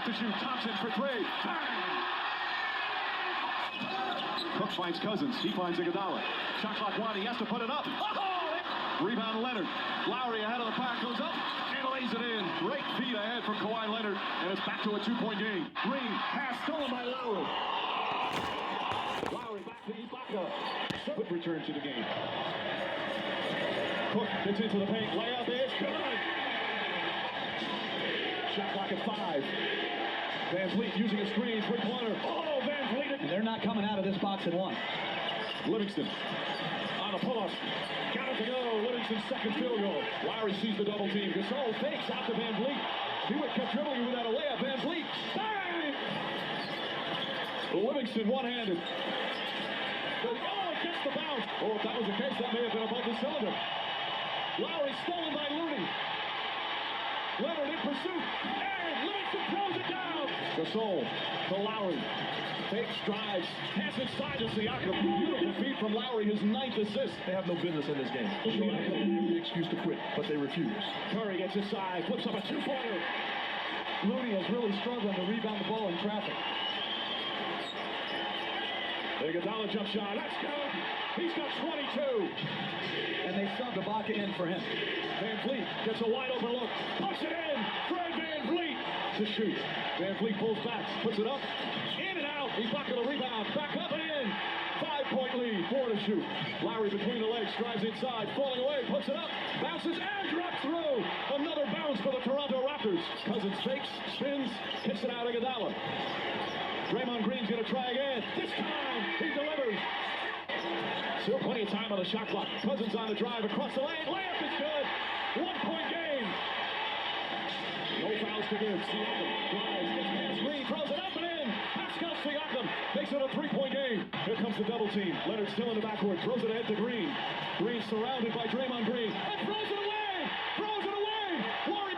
to shoot. Thompson for three. Bang! Cook finds Cousins. He finds Iguodala. Shot clock one. He has to put it up. Oh! Rebound Leonard. Lowry ahead of the pack goes up and lays it in. Great feed ahead from Kawhi Leonard, and it's back to a 2-point game. Green pass stolen by Lowry. Lowry back to Ibaka. Quick return to the game. Cook gets into the paint. Layup is good. Shot clock at 5. Van Vliet using a screen. Three-pointer. Oh, Van Vliet. And they're not coming out of this box at one. Livingston on a pull-up. Got it to go. Livingston's second field goal. Lowry sees the double team. Gasol fakes out to Van Vliet. Hewitt kept dribbling without a layup. Van Vliet. Bang! Livingston one-handed. Oh, it gets the bounce. Oh, if that was the case, that may have been above the cylinder. Lowry stolen by Looney. Leonard in pursuit. And Livingston throws it down. Gasol to Lowry. Fake strides. Pass inside to Siakam. Beautiful feed from Lowry, his 9th assist. They have no business in this game. Sure, they have the excuse to quit, but they refuse. Curry gets inside, flips up a two-pointer. Looney is really struggling to rebound the ball in traffic. Iguodala jump shot. That's good. He's got 22. And they subbed Ibaka in for him. Van Vliet gets a wide open look. Puts it in. Fred Van Vliet to shoot. Van Vliet pulls back. Puts it up. In and out. Ibaka the rebound. Back up and in. 5-point lead. 4 to shoot. Lowry between the legs. Strides inside. Falling away. Puts it up. Bounces and drops through. Another bounce for the Toronto Raptors. Cousins fakes. Spins. Kicks it out. Iguodala. Draymond Green's going to try again. This time, he delivers. Still plenty of time on the shot clock. Cousins on the drive across the lane. Layup is good. 1-point game. No fouls to give. Siakam drives, gets past Green, throws it up and in. Pascal Siakam makes it a 3-point game. Here comes the double team. Leonard still in the backcourt. Throws it ahead to Green. Green surrounded by Draymond Green. And throws it away. Throws it away. Warren.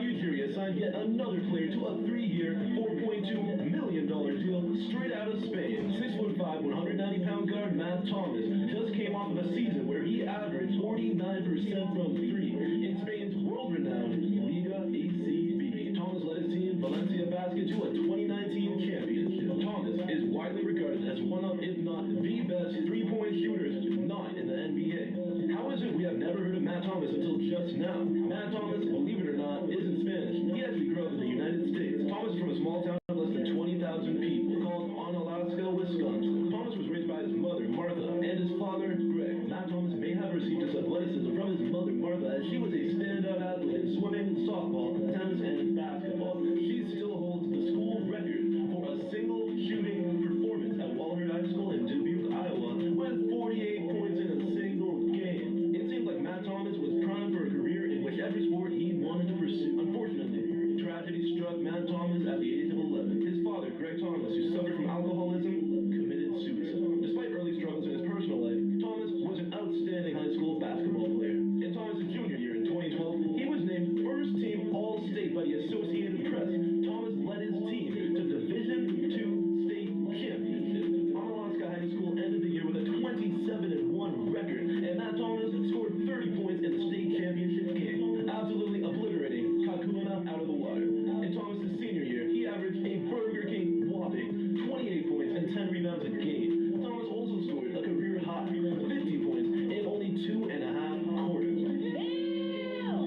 SIU jury assigned yet another player to a 3-year, $4.2 million deal straight out of Spain. 6'5", 190-pound guard Matt Thomas just came off of a season where he averaged 49% from three in Spain's world-renowned Liga ACB. Thomas led his team, Valencia Basket, to a 2019 championship. Thomas is widely regarded as one of, if not the best, three-point shooters not in the NBA. How is it we have never heard of Matt Thomas until just now? Matt Thomas, believe it or not, isn't Spanish. He actually grew up in the United States. Thomas is from a small town of less than 20,000 people called Onalaska, Wisconsin. Thomas was raised by his mother, Martha, and his father, Greg. Matt Thomas may have received his athleticism from his mother, Martha, as she was a standout athlete in swimming, softball, tennis, and basketball. She still holds the school record for a single shooting performance at Walhart High School in Dubuque, Iowa, with 48 points in a single game. It seemed like Matt Thomas was primed for a career in whichever sport he wanted to pursue. Unfortunately, tragedy struck Matt Thomas at the age of 11. His father, Greg Thomas, who suffered from alcoholism, committed suicide. Despite early struggles in his personal life, Thomas was an outstanding high school basketball player. In Thomas' junior year in 2012, he was named first team All-State by the Associated Press. Thomas led his team to Division II state championship. Onalaska High School ended the year with a 27-1 record, and Matt Thomas scored 30 points in the state championship game, absolutely obliterating Kakuna out of the water. In Thomas' senior year, he averaged a Burger King whopping 28 points and 10 rebounds a game. Thomas also scored a career high 50 points in only 2.5 quarters.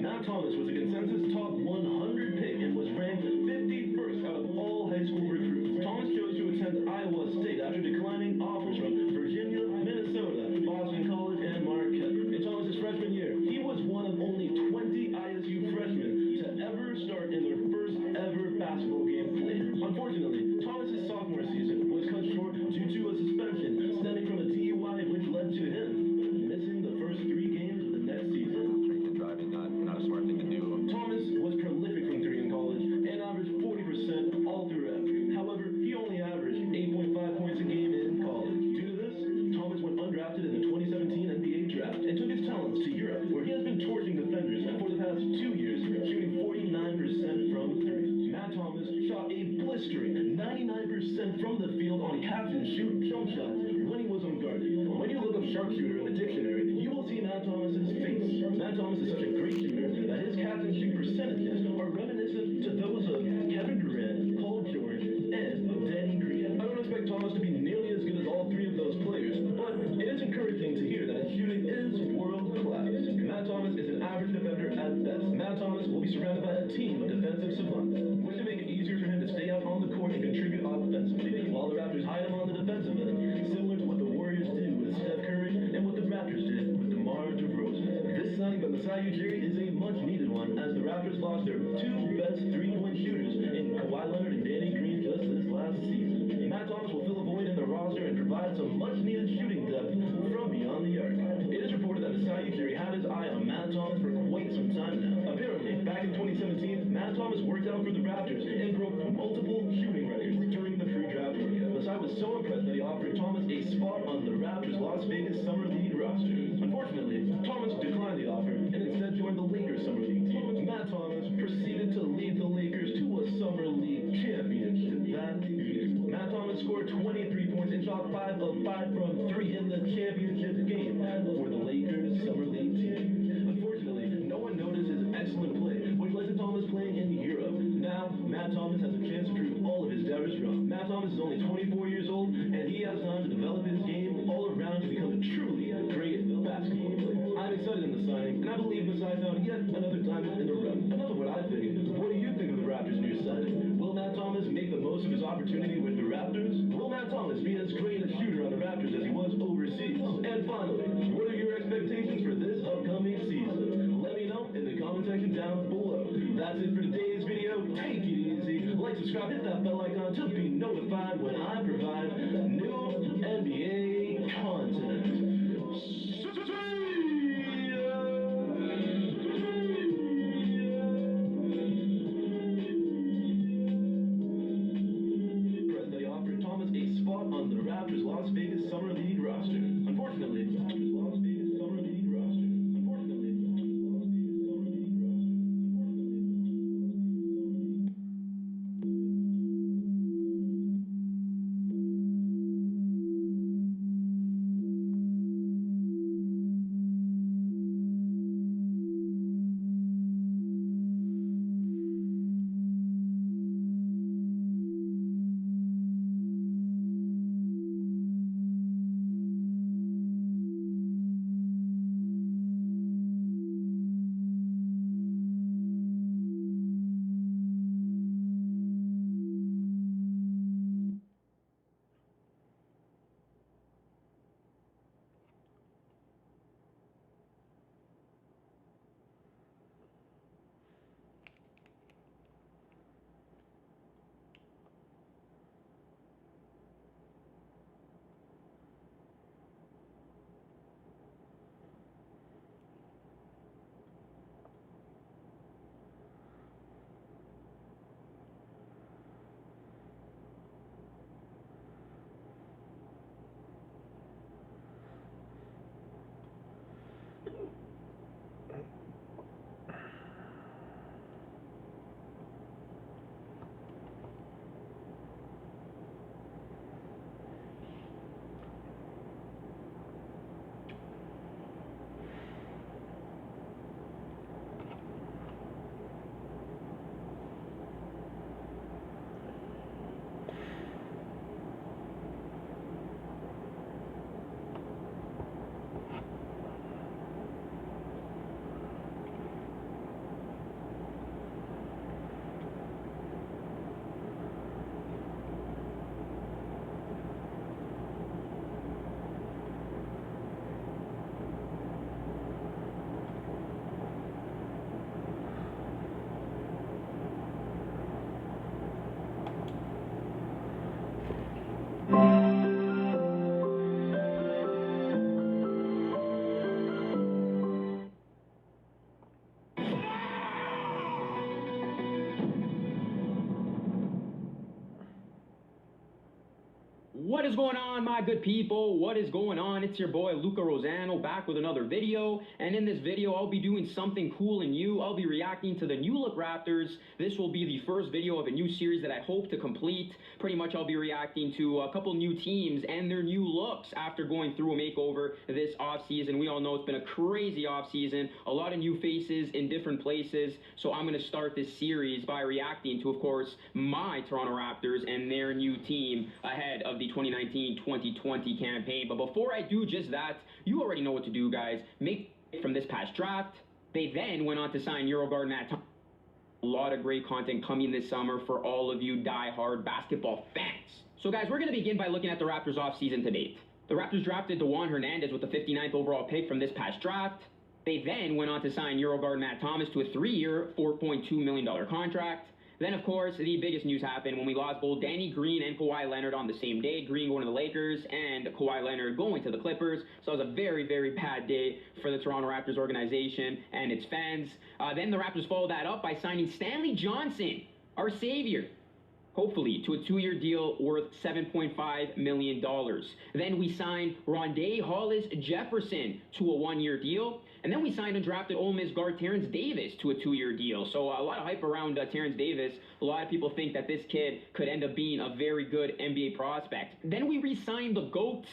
Matt Thomas was a consensus top 100 pick and was ranked 51st out of all high school recruits. Thomas chose to attend Iowa State after declining offers from Virginia, Minnesota, Boston College, and Marquette. In Thomas' freshman year, he was one of only 20 ISU freshmen to ever start in their first ever basketball game played. Unfortunately, Thomas' sophomore season was cut short due to a suspension stemming from a DUI, which led to him missing the first 3 games of the next season. Drinking and driving, not a smart thing to do. Thomas was prolific from 3 in college and averaged 40% all throughout. However, he only averaged 8.5 points a game in college. Due to this, Thomas went undrafted in the 2017 NBA draft and took his talents to Europe, where he has been torching defenders for the past 2 years, shooting 49% from 3. Matt Thomas shot a blistering 99% from the field on catch and shoot jump shots when he was unguarded. When you look up sharpshooter in the dictionary, you will see Matt Thomas's face. Matt Thomas is such a great shooter that his catch and shoot percentages are reminiscent to those of Kevin Durant, Paul George, and Danny Green. I don't expect Thomas to be nearly as good as all 3 of those players, but it is encouraging to hear that his shooting is world class. Matt Thomas is an average defender at best. Matt Thomas will be surrounded by a team of defensive savants, which will make it easier for him to stay out on the court and contribute offensively, while the Raptors hide him on the defensive end, similar to what the Warriors did with Steph Curry and what the Raptors did with DeMar DeRozan. This signing by the SIU jury is a much-needed one, as the Raptors lost their 2 best three-point shooters in Kawhi Leonard and Danny Green just this last season. Matt Thomas will fill a void in the roster and provide some much-needed shooting depth from beyond the arc. It is reported that the SIU jury had his eye on Matt Thomas for quite some time now. Apparently, back in 2017, Matt Thomas worked out for the Raptors and broke multiple shooting records during the pre-draft workout. The side was so impressed that he offered Thomas a spot on the Raptors' Las Vegas Summer League roster. Unfortunately, Thomas declined the offer and instead joined the Lakers Summer League team. Matt Thomas proceeded to lead the Lakers to a Summer League championship that year. Matt Thomas scored 23 points and shot 5 of 5 from 3 in the championship game for the Lakers Summer League team. Unfortunately, no one noticed his excellent play, which led to Thomas playing in Europe. Now, Matt Thomas has a chance to prove all of his doubters wrong. Matt Thomas is only 24 years old, and he has time to develop his game all around to become a truly great basketball player. I'm excited in the signing, and I believe Masai found yet another diamond in the rough. Enough of what I think. What do you think of the Raptors' new signing? Will Matt Thomas make the most of his opportunity with the Raptors? Will Matt Thomas be as great a shooter on the Raptors as he was overseas? And finally, what are your expectations for this upcoming season? Let me know in the comment section down below. That's it for today's video. Take it easy. Like, subscribe, hit that bell icon to be notified when I provide new NBA content. They offered Thomas a spot on the Raptors' Las Vegas Summer League roster. Unfortunately, Las Vegas Summer League roster. Unfortunately, Las Vegas Summer League roster. Unfortunately. What is going on, my good people? What is going on? It's your boy Luca Rosano back with another video, and in this video I'll be doing something cool and new. I'll be reacting to the new look Raptors. This will be the first video of a new series that I hope to complete. Pretty much I'll be reacting to a couple new teams and their new looks after going through a makeover this offseason. We all know it's been a crazy offseason, a lot of new faces in different places, so I'm going to start this series by reacting to, of course, my Toronto Raptors and their new team ahead of the 2019-2020 campaign. But before I do just that, you already know what to do, guys. Make from this past draft. They then went on to sign Euroguard Matt Thomas. A lot of great content coming this summer for all of you die-hard basketball fans. So, guys, we're going to begin by looking at the Raptors offseason to date. The Raptors drafted Juan Hernandez with the 59th overall pick from this past draft. They then went on to sign Euroguard Matt Thomas to a 3-year, $4.2 million contract. Then, of course, the biggest news happened when we lost both Danny Green and Kawhi Leonard on the same day. Green going to the Lakers and Kawhi Leonard going to the Clippers. So it was a very, very bad day for the Toronto Raptors organization and its fans. Then the Raptors followed that up by signing Stanley Johnson, our savior, hopefully, to a 2-year deal worth $7.5 million. Then we signed Rondé Hollis-Jefferson to a 1-year deal. And then we signed and drafted Ole Miss guard Terrence Davis to a 2-year deal. So a lot of hype around Terrence Davis. A lot of people think that this kid could end up being a very good NBA prospect. Then we re-signed the GOAT,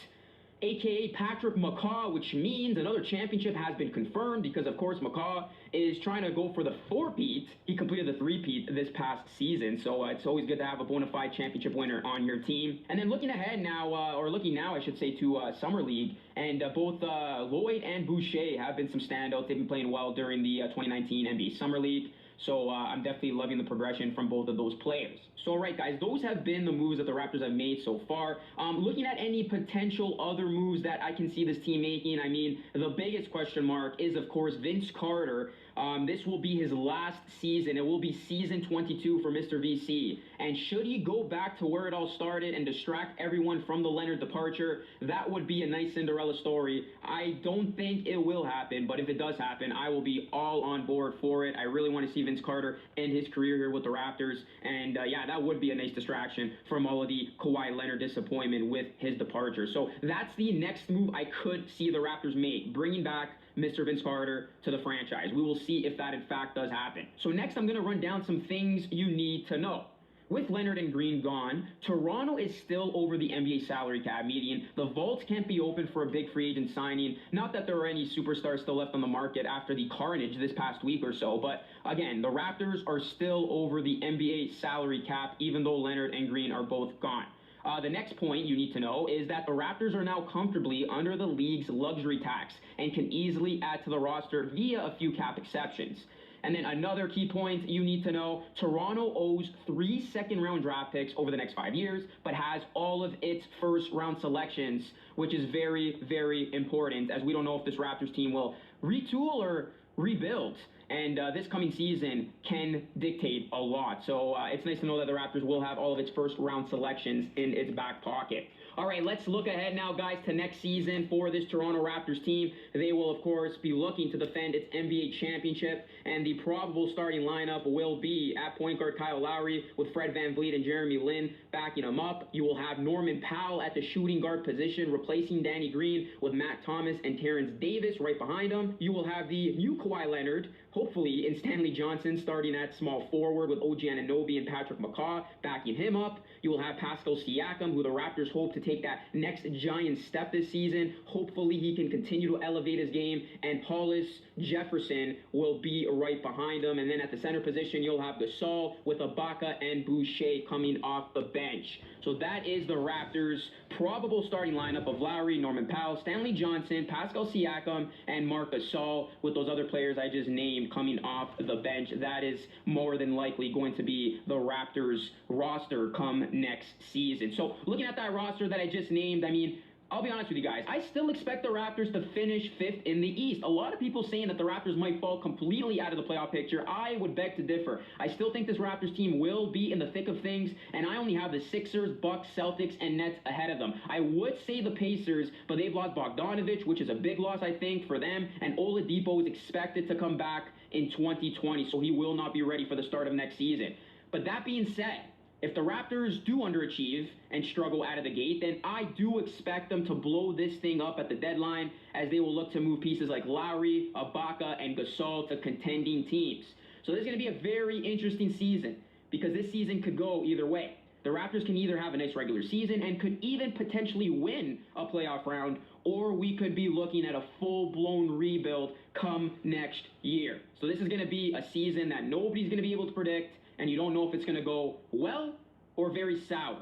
a.k.a. Patrick McCaw, which means another championship has been confirmed because, of course, McCaw is trying to go for the 4-peat. He completed the 3-peat this past season, so it's always good to have a bona fide championship winner on your team. And then looking ahead now, or looking now, I should say, to Summer League, and both Lloyd and Boucher have been some standouts. They've been playing well during the 2019 NBA Summer League. So I'm definitely loving the progression from both of those players. So, all right, guys, those have been the moves that the Raptors have made so far. Looking at any potential other moves that I can see this team making, I mean, the biggest question mark is, of course, Vince Carter. This will be his last season. It will be season 22 for Mr. VC. And should he go back to where it all started and distract everyone from the Leonard departure, that would be a nice Cinderella story. I don't think it will happen, but if it does happen, I will be all on board for it. I really want to see Vince Carter end his career here with the Raptors. And yeah, that would be a nice distraction from all of the Kawhi Leonard disappointment with his departure. So that's the next move I could see the Raptors make, bringing back Mr. Vince Carter to the franchise. We will see if that in fact does happen. So next I'm going to run down some things you need to know. With Leonard and Green gone, Toronto is still over the NBA salary cap median. The vaults can't be open for a big free agent signing. Not that there are any superstars still left on the market after the carnage this past week or so, but again, the Raptors are still over the NBA salary cap, even though Leonard and Green are both gone. The next point you need to know is that the Raptors are now comfortably under the league's luxury tax and can easily add to the roster via a few cap exceptions. And then another key point you need to know, Toronto owes 3 second-round draft picks over the next 5 years, but has all of its first-round selections, which is very, very important, as we don't know if this Raptors team will retool or rebuild. And this coming season can dictate a lot. So it's nice to know that the Raptors will have all of its first-round selections in its back pocket. All right, let's look ahead now, guys, to next season for this Toronto Raptors team. They will, of course, be looking to defend its NBA championship, and the probable starting lineup will be at point guard Kyle Lowry with Fred VanVleet and Jeremy Lin backing him up. You will have Norman Powell at the shooting guard position, replacing Danny Green with Matt Thomas and Terrence Davis right behind him. You will have the new Kawhi Leonard, hopefully in Stanley Johnson, starting at small forward with OG Anunoby and Patrick McCaw backing him up. You will have Pascal Siakam, who the Raptors hope to take that next giant step this season. Hopefully he can continue to elevate his game, and Hollis-Jefferson will be right behind him. And then at the center position, you'll have Gasol with Ibaka and Boucher coming off the bench. So that is the Raptors' probable starting lineup of Lowry, Norman Powell, Stanley Johnson, Pascal Siakam, and Marc Gasol, with those other players I just named coming off the bench. That is more than likely going to be the Raptors' roster come next season. So looking at that roster that I just named, I mean, I'll be honest with you guys, I still expect the Raptors to finish 5th in the East. A lot of people saying that the Raptors might fall completely out of the playoff picture. I would beg to differ. I still think this Raptors team will be in the thick of things, and I only have the Sixers, Bucks, Celtics, and Nets ahead of them. I would say the Pacers, but they've lost Bogdanovic, which is a big loss, I think, for them, and Oladipo is expected to come back in 2020, so he will not be ready for the start of next season. But that being said, if the Raptors do underachieve and struggle out of the gate, then I do expect them to blow this thing up at the deadline, as they will look to move pieces like Lowry, Ibaka, and Gasol to contending teams. So this is going to be a very interesting season, because this season could go either way. The Raptors can either have a nice regular season and could even potentially win a playoff round, or we could be looking at a full-blown rebuild come next year. So this is going to be a season that nobody's going to be able to predict, and you don't know if it's going to go well or very sour.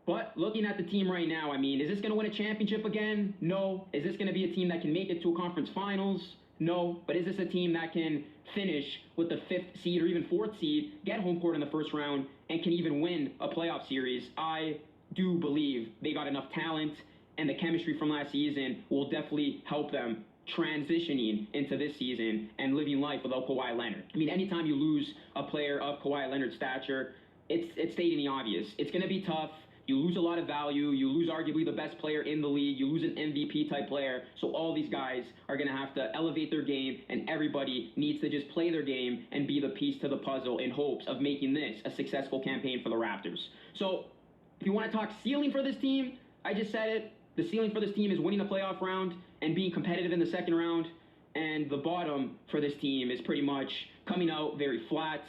But looking at the team right now, I mean, is this going to win a championship again? No. Is this going to be a team that can make it to a conference finals? No. But is this a team that can finish with the 5th seed or even 4th seed, get home court in the first round, and can even win a playoff series? I do believe they got enough talent, and the chemistry from last season will definitely help them transitioning into this season and living life without Kawhi Leonard. I mean, anytime you lose a player of Kawhi Leonard's stature, it's stating the obvious. It's going to be tough. You lose a lot of value. You lose arguably the best player in the league. You lose an MVP type player. So all these guys are going to have to elevate their game, and everybody needs to just play their game and be the piece to the puzzle in hopes of making this a successful campaign for the Raptors. So if you want to talk ceiling for this team, I just said it. The ceiling for this team is winning a playoff round and being competitive in the second round. And the bottom for this team is pretty much coming out very flat,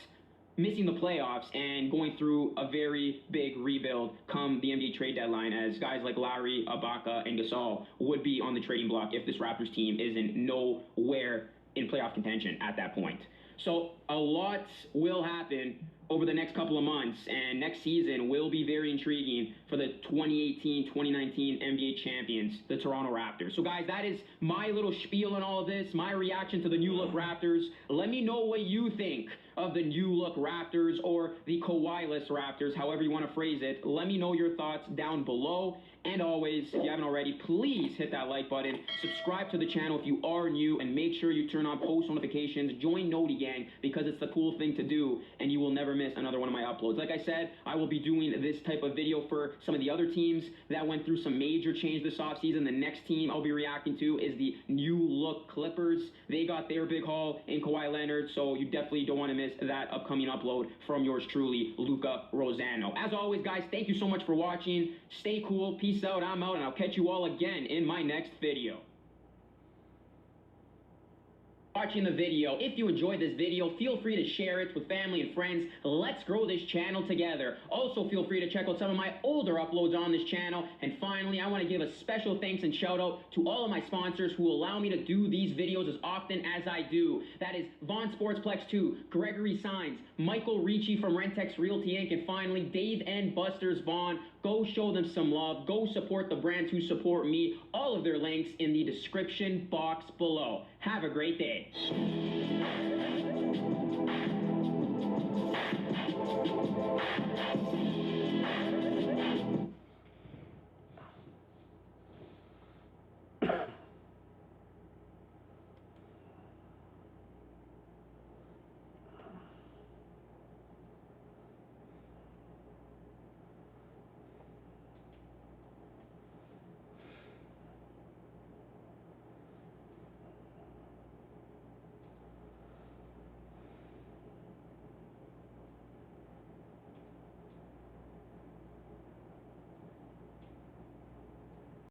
missing the playoffs, and going through a very big rebuild come the NBA trade deadline, as guys like Lowry, Ibaka, and Gasol would be on the trading block if this Raptors team isn't nowhere in playoff contention at that point. So a lot will happen over the next couple of months, and next season will be very intriguing for the 2018-2019 NBA champions, the Toronto Raptors. So guys, that is my little spiel on all of this, my reaction to the new look Raptors. Let me know what you think of the new look Raptors, or the Kawhi-less Raptors, however you want to phrase it. Let me know your thoughts down below. And always, if you haven't already, please hit that like button, subscribe to the channel if you are new, and make sure you turn on post notifications, join Noti Gang, because it's the cool thing to do, and you will never miss another one of my uploads. Like I said, I will be doing this type of video for some of the other teams that went through some major change this offseason. The next team I'll be reacting to is the new look Clippers. They got their big haul in Kawhi Leonard, so you definitely don't want to miss that upcoming upload from yours truly, Luca Rosano. As always, guys, thank you so much for watching. Stay cool. Peace out. I'm out, and I'll catch you all again in my next video. Watching the video. If you enjoyed this video, feel free to share it with family and friends. Let's grow this channel together. Also, feel free to check out some of my older uploads on this channel. And finally, I want to give a special thanks and shout out to all of my sponsors who allow me to do these videos as often as I do. That is Vaughn Sportsplex 2, Gregory Signs, Michael Ricci from Rentex Realty Inc., and finally, Dave and Buster's Vaughn. Go show them some love. Go support the brands who support me. All of their links in the description box below. Have a great day.